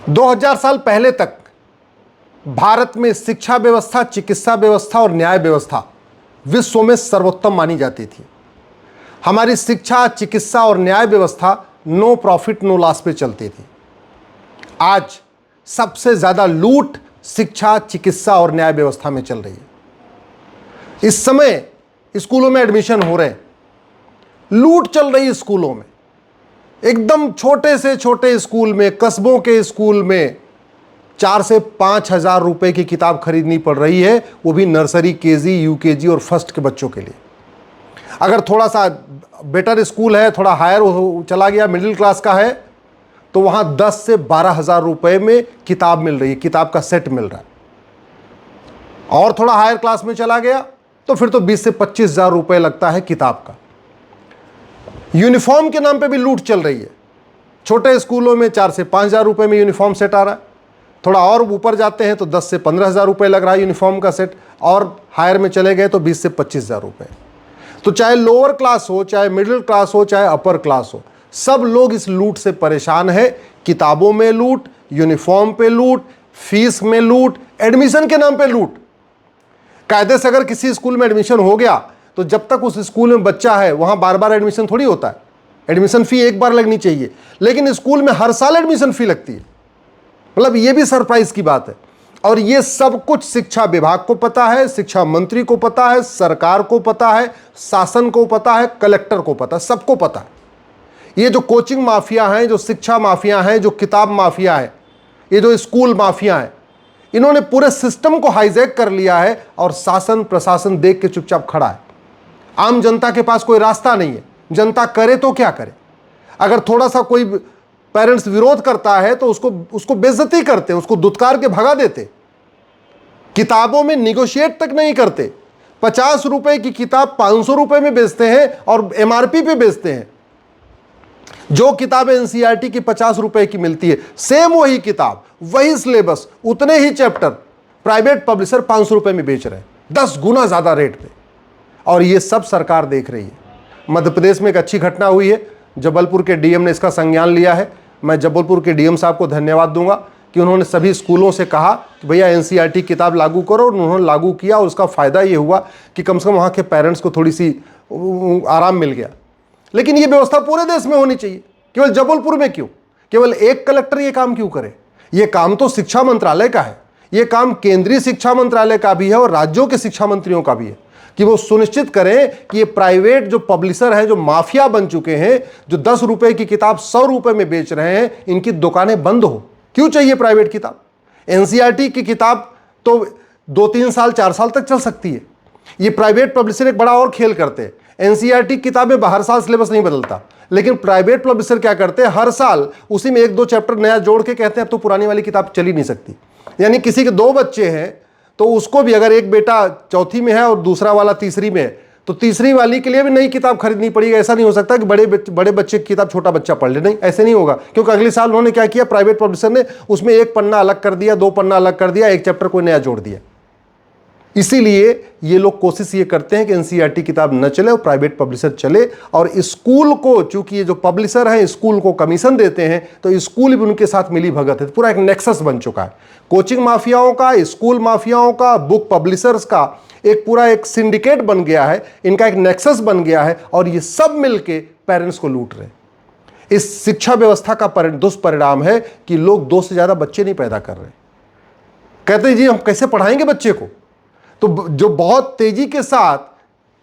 2000 साल पहले तक भारत में शिक्षा व्यवस्था, चिकित्सा व्यवस्था और न्याय व्यवस्था विश्व में सर्वोत्तम मानी जाती थी। हमारी शिक्षा, चिकित्सा और न्याय व्यवस्था नो प्रॉफिट नो लॉस पे चलती थी। आज सबसे ज्यादा लूट शिक्षा, चिकित्सा और न्याय व्यवस्था में चल रही है। इस समय स्कूलों में एडमिशन हो रहे हैं, लूट चल रही है स्कूलों में। एकदम छोटे से छोटे स्कूल में, कस्बों के स्कूल में 4 से 5 हजार रुपए की किताब खरीदनी पड़ रही है, वो भी नर्सरी, केजी, यूकेजी और फर्स्ट के बच्चों के लिए। अगर थोड़ा सा बेटर स्कूल है, थोड़ा हायर चला गया, मिडिल क्लास का है, तो वहां 10 से 12 हजार रुपए में किताब मिल रही है, किताब का सेट मिल रहा है। और थोड़ा हायर क्लास में चला गया तो फिर तो 20 से 25 हजार रुपए लगता है किताब का। यूनिफॉर्म के नाम पे भी लूट चल रही है। छोटे स्कूलों में 4 से 5 हजार रुपए में यूनिफॉर्म सेट आ रहा है, थोड़ा और ऊपर जाते हैं तो 10 से 15 हजार रुपए लग रहा है यूनिफॉर्म का सेट, और हायर में चले गए तो 20 से 25 हजार रुपए। तो चाहे लोअर क्लास हो, चाहे मिडिल क्लास हो, चाहे अपर क्लास हो, सब लोग इस लूट से परेशान है। किताबों में लूट, यूनिफॉर्म पे लूट, फीस में लूट, एडमिशन के नाम पे लूट। कायदे से अगर किसी स्कूल में एडमिशन हो गया तो जब तक उस स्कूल में बच्चा है वहां बार बार एडमिशन थोड़ी होता है। एडमिशन फी एक बार लगनी चाहिए, लेकिन स्कूल में हर साल एडमिशन फी लगती है। मतलब ये भी सरप्राइज की बात है। और ये सब कुछ शिक्षा विभाग को पता है, शिक्षा मंत्री को पता है, सरकार को पता है, शासन को पता है, कलेक्टर को पता है, सबको पता है। ये जो कोचिंग माफिया हैं, जो शिक्षा माफिया हैं, जो किताब माफिया है, ये जो स्कूल माफिया है, इन्होंने पूरे सिस्टम को हाईजैक कर लिया है और शासन प्रशासन देख के चुपचाप खड़ा है। आम जनता के पास कोई रास्ता नहीं है। जनता करे तो क्या करे। अगर थोड़ा सा कोई पेरेंट्स विरोध करता है तो उसको बेइज्जती करते, उसको दुत्कार के भगा देते। किताबों में निगोशिएट तक नहीं करते। 50 रुपए की किताब 500 रुपए में बेचते हैं और एमआरपी पे बेचते हैं। जो किताब एनसीईआरटी की 50 रुपए की मिलती है, सेम वही किताब, वही सिलेबस, उतने ही चैप्टर, प्राइवेट पब्लिशर 500 रुपए में बेच रहे हैं, 10 गुना ज्यादा रेट पे। और ये सब सरकार देख रही है। मध्य प्रदेश में एक अच्छी घटना हुई है, जबलपुर के डीएम ने इसका संज्ञान लिया है। मैं जबलपुर के डीएम साहब को धन्यवाद दूंगा कि उन्होंने सभी स्कूलों से कहा कि भैया एनसीईआरटी किताब लागू करो, और उन्होंने लागू किया। और उसका फायदा ये हुआ कि कम से कम वहाँ के पेरेंट्स को थोड़ी सी आराम मिल गया। लेकिन ये व्यवस्था पूरे देश में होनी चाहिए, केवल जबलपुर में क्यों? केवल एक कलेक्टर ये काम क्यों करे? ये काम तो शिक्षा मंत्रालय का है, ये काम केंद्रीय शिक्षा मंत्रालय का भी है और राज्यों के शिक्षा मंत्रियों का भी है कि वो सुनिश्चित करें कि ये प्राइवेट जो पब्लिशर हैं, जो माफिया बन चुके हैं, जो 10 रुपए की किताब 100 रुपए में बेच रहे हैं, इनकी दुकानें बंद हो। क्यों चाहिए प्राइवेट किताब? एनसीईआरटी की किताब तो 2-3 साल 4 साल तक चल सकती है। ये प्राइवेट पब्लिशर एक बड़ा और खेल करते हैं। एनसीईआरटी किताबें हर साल सिलेबस नहीं बदलता, लेकिन प्राइवेट पब्लिशर क्या करते हैं, हर साल उसी में 1-2 चैप्टर नया जोड़ के कहते हैं अब तो पुरानी वाली किताब चल ही नहीं सकती। यानी किसी के 2 बच्चे हैं तो उसको भी, अगर एक बेटा चौथी में है और दूसरा वाला तीसरी में है, तो तीसरी वाली के लिए भी नई किताब खरीदनी पड़ेगी। ऐसा नहीं हो सकता कि बड़े बच्चे की किताब छोटा बच्चा पढ़ ले, नहीं, ऐसे नहीं होगा। क्योंकि अगले साल उन्होंने क्या किया, प्राइवेट पब्लिशर ने उसमें 1 पन्ना अलग कर दिया, 2 पन्ना अलग कर दिया, 1 चैप्टर कोई नया जोड़ दिया। इसीलिए ये लोग कोशिश ये करते हैं कि एनसीईआरटी किताब न चले और प्राइवेट पब्लिशर चले। और स्कूल को, चूंकि ये जो पब्लिशर हैं स्कूल को कमीशन देते हैं, तो स्कूल भी उनके साथ मिली भगत है। पूरा एक नेक्सस बन चुका है कोचिंग माफियाओं का, स्कूल माफियाओं का, बुक पब्लिशर्स का एक पूरा एक सिंडिकेट बन गया है। इनका एक नेक्सस बन गया है और ये सब मिलके पेरेंट्स को लूट रहे हैं। इस शिक्षा व्यवस्था का दुष्परिणाम है कि लोग 2 से ज्यादा बच्चे नहीं पैदा कर रहे। कहते हैं जी हम कैसे पढ़ाएंगे बच्चे को? तो जो बहुत तेजी के साथ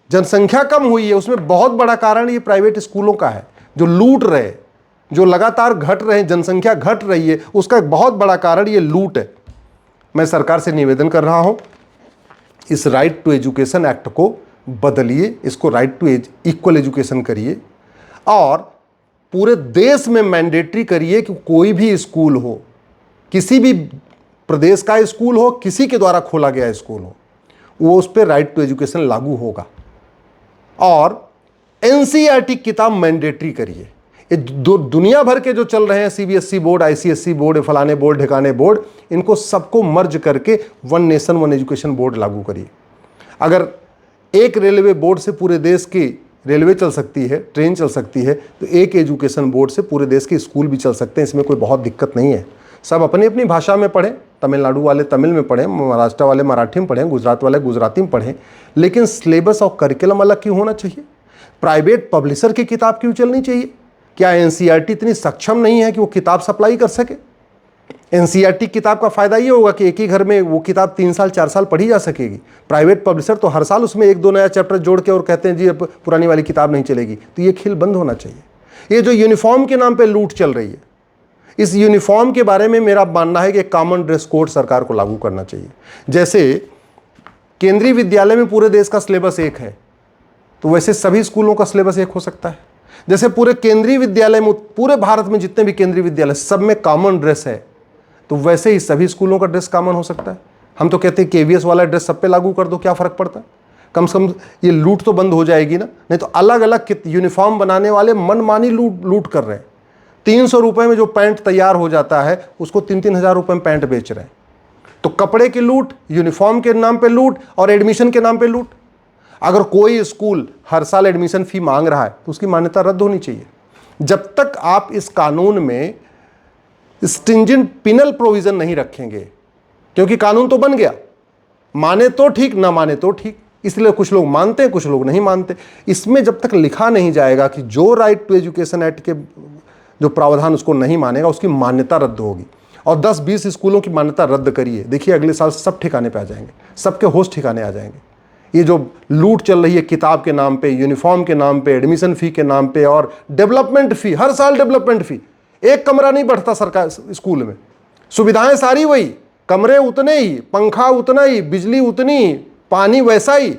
जनसंख्या कम हुई है, उसमें बहुत बड़ा कारण ये प्राइवेट स्कूलों का है, जो लूट रहे, जो लगातार घट रहे हैं, जनसंख्या घट रही है, उसका एक बहुत बड़ा कारण ये लूट है। मैं सरकार से निवेदन कर रहा हूं, इस राइट टू एजुकेशन एक्ट को बदलिए, इसको राइट टू इक्वल एजुकेशन करिए और पूरे देश में मैंडेटरी करिए कि कोई भी स्कूल हो, किसी भी प्रदेश का स्कूल हो, किसी के द्वारा खोला गया स्कूल हो, वो उस पर राइट टू एजुकेशन लागू होगा। और एनसीईआरटी किताब मैंडेटरी करिए। ये दुनिया भर के जो चल रहे हैं सीबीएसई बोर्ड, आईसीएसई बोर्ड, फलाने बोर्ड, ढिकाने बोर्ड, इनको सबको मर्ज करके one nation one education board लागू करिए। अगर एक रेलवे बोर्ड से पूरे देश की रेलवे चल सकती है, ट्रेन चल सकती है, तो एक एजुकेशन बोर्ड से पूरे देश के स्कूल भी चल सकते हैं। इसमें कोई बहुत दिक्कत नहीं है। सब अपनी अपनी भाषा में पढ़ें, तमिलनाडु वाले तमिल में पढ़ें, महाराष्ट्र वाले मराठी में पढ़ें, गुजरात वाले गुजराती में पढ़ें, लेकिन सिलेबस और करिकुलम अलग क्यों होना चाहिए? प्राइवेट पब्लिशर की किताब क्यों चलनी चाहिए? क्या एनसीईआरटी इतनी सक्षम नहीं है कि वो किताब सप्लाई कर सके? एनसीईआरटी किताब का फायदा ये होगा कि एक ही घर में वो किताब 3 साल 4 साल पढ़ी जा सकेगी। प्राइवेट पब्लिशर तो हर साल उसमें 1-2 नया चैप्टर जोड़ के और कहते हैं जी अब पुरानी वाली किताब नहीं चलेगी। तो ये खेल बंद होना चाहिए। ये जो यूनिफॉर्म के नाम पे लूट चल रही है, इस यूनिफॉर्म के बारे में मेरा मानना है कि कॉमन ड्रेस कोड सरकार को लागू करना चाहिए। जैसे केंद्रीय विद्यालय में पूरे देश का सिलेबस एक है, तो वैसे सभी स्कूलों का सिलेबस एक हो सकता है। जैसे पूरे केंद्रीय विद्यालय में, पूरे भारत में जितने भी केंद्रीय विद्यालय सब में कॉमन ड्रेस है, तो वैसे ही सभी स्कूलों का ड्रेस कॉमन हो सकता है। हम तो कहते हैं केवीएस वाला ड्रेस सब पे लागू कर दो, क्या फर्क पड़ता है? कम से कम ये लूट तो बंद हो जाएगी ना। नहीं तो अलग अलग यूनिफॉर्म बनाने वाले मनमानी लूट कर रहे हैं। 300 रुपये में जो पैंट तैयार हो जाता है उसको 3-3 हज़ार रुपये में पैंट बेच रहे हैं। तो कपड़े की लूट, यूनिफॉर्म के नाम पे लूट और एडमिशन के नाम पे लूट। अगर कोई स्कूल हर साल एडमिशन फी मांग रहा है तो उसकी मान्यता रद्द होनी चाहिए। जब तक आप इस कानून में स्ट्रिंजेंट पिनल प्रोविजन नहीं रखेंगे, क्योंकि कानून तो बन गया, माने तो ठीक ना माने तो ठीक, इसलिए कुछ लोग मानते हैं कुछ लोग नहीं मानते। इसमें जब तक लिखा नहीं जाएगा कि जो राइट टू एजुकेशन एक्ट के जो प्रावधान उसको नहीं मानेगा उसकी मान्यता रद्द होगी। और 10-20 स्कूलों की मान्यता रद्द करिए, देखिए अगले साल सब ठिकाने पे आ जाएंगे, सबके होश ठिकाने आ जाएंगे। ये जो लूट चल रही है किताब के नाम पे, यूनिफॉर्म के नाम पे, एडमिशन फी के नाम पे और डेवलपमेंट फी, हर साल डेवलपमेंट फी, एक कमरा नहीं बढ़ता सरकार स्कूल में, सुविधाएं सारी वही, कमरे उतने ही, पंखा उतना ही, बिजली उतनी ही, पानी वैसा ही,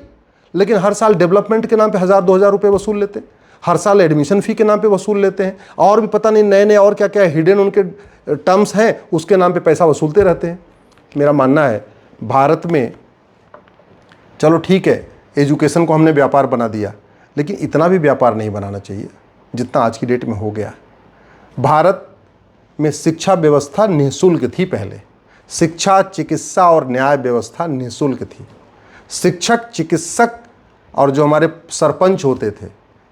लेकिन हर साल डेवलपमेंट के नाम पे 1000-2000 रुपये वसूल लेते हैं, हर साल एडमिशन फी के नाम पे वसूल लेते हैं, और भी पता नहीं नए नए और क्या क्या हिडन उनके टर्म्स हैं, उसके नाम पे पैसा वसूलते रहते हैं। मेरा मानना है भारत में, चलो ठीक है एजुकेशन को हमने व्यापार बना दिया, लेकिन इतना भी व्यापार नहीं बनाना चाहिए जितना आज की डेट में हो गया। भारत में शिक्षा व्यवस्था निःशुल्क थी पहले, शिक्षा, चिकित्सा और न्याय व्यवस्था निःशुल्क थी। शिक्षक, चिकित्सक और जो हमारे सरपंच होते थे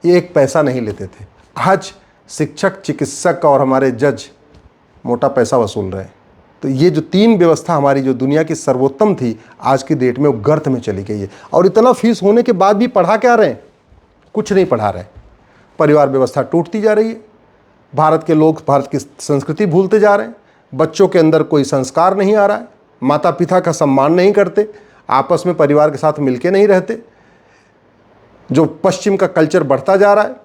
ये एक पैसा नहीं लेते थे। आज शिक्षक, चिकित्सक और हमारे जज मोटा पैसा वसूल रहे हैं। तो ये जो 3 व्यवस्था हमारी जो दुनिया की सर्वोत्तम थी, आज की डेट में वो गर्त में चली गई है। और इतना फीस होने के बाद भी पढ़ा क्या रहे हैं? कुछ नहीं पढ़ा रहे। परिवार व्यवस्था टूटती जा रही है, भारत के लोग भारत की संस्कृति भूलते जा रहे हैं, बच्चों के अंदर कोई संस्कार नहीं आ रहा है, माता पिता का सम्मान नहीं करते, आपस में परिवार के साथ मिलके नहीं रहते, जो पश्चिम का कल्चर बढ़ता जा रहा है।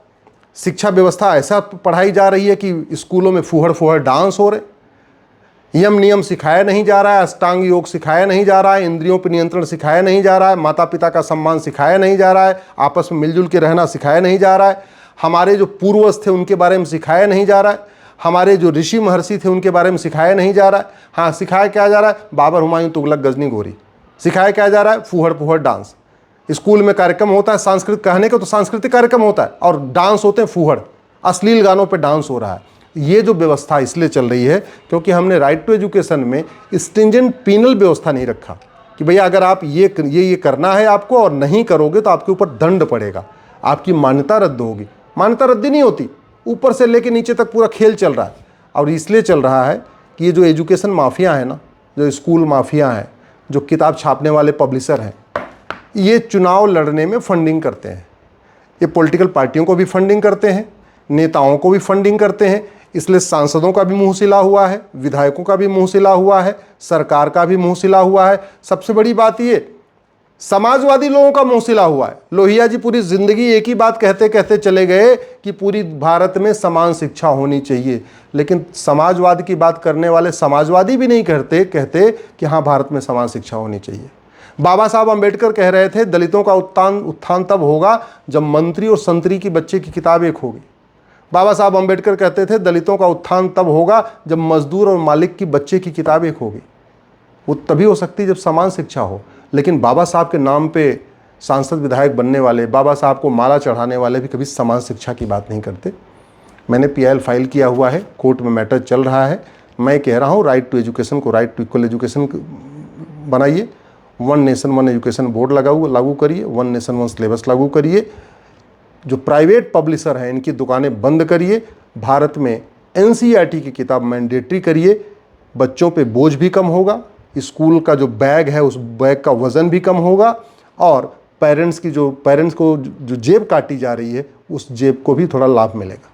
शिक्षा व्यवस्था ऐसा पढ़ाई जा रही है कि स्कूलों में फूहड़ फूहड़ डांस हो रहे, यम नियम सिखाया नहीं जा रहा है, अष्टांग योग सिखाया नहीं जा रहा है, इंद्रियों पर नियंत्रण सिखाया नहीं जा रहा है, माता पिता का सम्मान सिखाया नहीं जा रहा है, आपस में मिलजुल के रहना सिखाया नहीं जा रहा है, हमारे जो पूर्वज थे उनके बारे में सिखाया नहीं जा रहा है, हमारे जो ऋषि महर्षि थे उनके बारे में सिखाया नहीं जा रहा है। हाँ, सिखाया क्या जा रहा है? बाबर, हुमायूं, तुगलक, गजनी, गोरी। सिखाया क्या जा रहा है? फूहड़ फूहड़ डांस। स्कूल में कार्यक्रम होता है सांस्कृतिक, कहने का तो सांस्कृतिक कार्यक्रम होता है, और डांस होते हैं फूहड़, अश्लील गानों पे डांस हो रहा है। ये जो व्यवस्था इसलिए चल रही है क्योंकि हमने राइट टू एजुकेशन में स्ट्रिंजेंट पीनल व्यवस्था नहीं रखा कि भैया अगर आप ये करना है आपको और नहीं करोगे तो आपके ऊपर दंड पड़ेगा, आपकी मान्यता रद्द होगी। मान्यता रद्द नहीं होती, ऊपर से लेके नीचे तक पूरा खेल चल रहा है। और इसलिए चल रहा है कि ये जो एजुकेशन माफिया है ना, जो स्कूल माफिया हैं, जो किताब छापने वाले पब्लिशर हैं, ये चुनाव लड़ने में फंडिंग करते हैं। ये पॉलिटिकल पार्टियों को भी फंडिंग करते हैं, नेताओं को भी फंडिंग करते हैं। इसलिए सांसदों का भी मुंह सिला हुआ है, विधायकों का भी मुंह सिला हुआ है, सरकार का भी मुंह सिला हुआ है। सबसे बड़ी बात ये, समाजवादी लोगों का मुंह सिला हुआ है। लोहिया जी पूरी जिंदगी एक ही बात कहते कहते चले गए कि पूरी भारत में समान शिक्षा होनी चाहिए, लेकिन समाजवाद की बात करने वाले समाजवादी भी नहीं कहते कि हाँ भारत में समान शिक्षा होनी चाहिए। बाबा साहब अंबेडकर कह रहे थे दलितों का उत्थान तब होगा जब मंत्री और संतरी की बच्चे की किताब एक होगी। बाबा साहब अंबेडकर कहते थे दलितों का उत्थान तब होगा जब मजदूर और मालिक की बच्चे की किताब एक होगी। वो तभी हो सकती है जब समान शिक्षा हो। लेकिन बाबा साहब के नाम पे सांसद विधायक बनने वाले, बाबा साहब को माला चढ़ाने वाले भी कभी समान शिक्षा की बात नहीं करते। मैंने PIL फाइल किया हुआ है, कोर्ट में मैटर चल रहा है। मैं कह रहा हूँ राइट टू एजुकेशन को राइट टू इक्वल एजुकेशन बनाइए, 1 नेशन 1 एजुकेशन बोर्ड लागू करिए, 1 नेशन 1 सिलेबस लागू करिए। जो प्राइवेट पब्लिशर हैं इनकी दुकानें बंद करिए। भारत में NCERT की किताब मैंडेटरी करिए। बच्चों पे बोझ भी कम होगा, स्कूल का जो बैग है उस बैग का वज़न भी कम होगा, और पेरेंट्स को जो जेब काटी जा रही है उस जेब को भी थोड़ा लाभ मिलेगा।